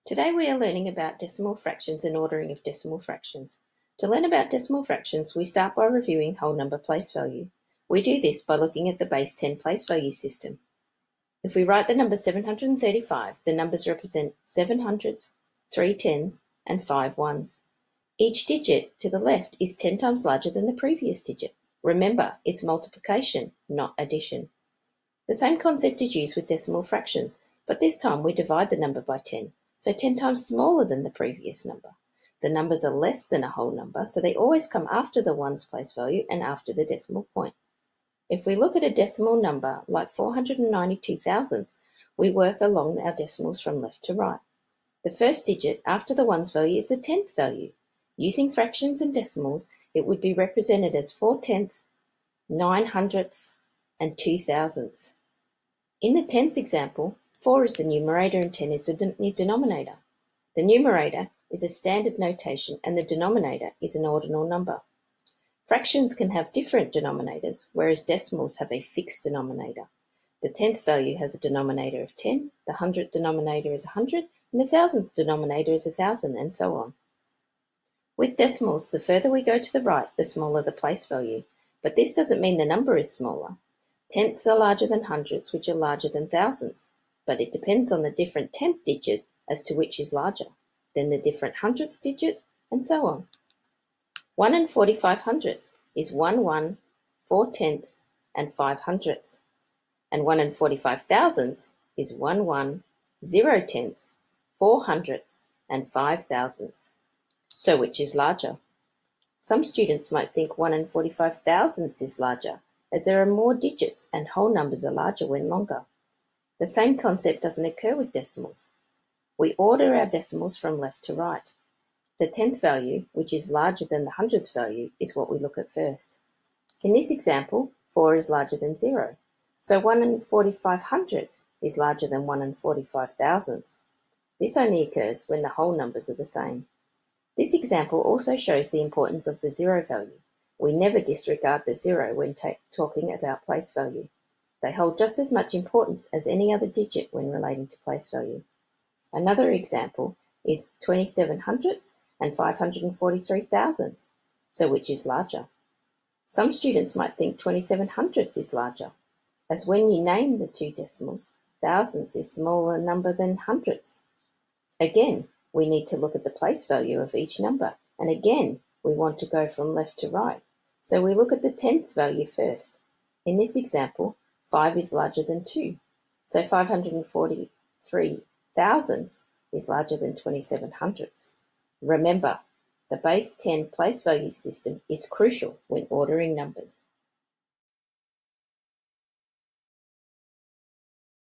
Today we are learning about decimal fractions and ordering of decimal fractions. To learn about decimal fractions, we start by reviewing whole number place value. We do this by looking at the base 10 place value system. If we write the number 735, the numbers represent 7 hundreds, 3 tens, and 5 ones. Each digit to the left is 10 times larger than the previous digit. Remember, it's multiplication, not addition. The same concept is used with decimal fractions, but this time we divide the number by 10, so 10 times smaller than the previous number. The numbers are less than a whole number, so they always come after the ones place value and after the decimal point. If we look at a decimal number like 492 thousandths, we work along our decimals from left to right. The first digit after the ones value is the tenth value. Using fractions and decimals, it would be represented as 4 tenths, 9 hundredths, and 2 thousandths. In the tenths example, 4 is the numerator and 10 is the denominator. The numerator is a standard notation and the denominator is an ordinal number. Fractions can have different denominators, whereas decimals have a fixed denominator. The tenth value has a denominator of 10, the hundredth denominator is 100, and the thousandth denominator is 1,000, and so on. With decimals, the further we go to the right, the smaller the place value, but this doesn't mean the number is smaller. Tenths are larger than hundredths, which are larger than thousandths, but it depends on the different tenth digits as to which is larger, then the different hundredths digit, and so on. 1 and 45 hundredths is 1 1, 4 tenths, and 5 hundredths, and 1 and 45 thousandths is 1 1, 0 tenths, 4 hundredths, and 5 thousandths. So which is larger? Some students might think 1 and 45 thousandths is larger, as there are more digits and whole numbers are larger when longer. The same concept doesn't occur with decimals. We order our decimals from left to right. The tenth value, which is larger than the hundredth value, is what we look at first. In this example, 4 is larger than 0, so 1 and 45 hundredths is larger than 1 and 45 thousandths. This only occurs when the whole numbers are the same. This example also shows the importance of the 0 value. We never disregard the 0 when talking about place value. They hold just as much importance as any other digit when relating to place value. Another example is 27 hundredths and 543 thousandths. So which is larger? Some students might think 27 hundredths is larger, as when you name the two decimals, thousandths is a smaller number than hundredths. Again, we need to look at the place value of each number, and again, we want to go from left to right. So we look at the tenths value first. In this example, 5 is larger than 2, so 543 thousandths is larger than 27 hundredths. Remember, the base 10 place value system is crucial when ordering numbers.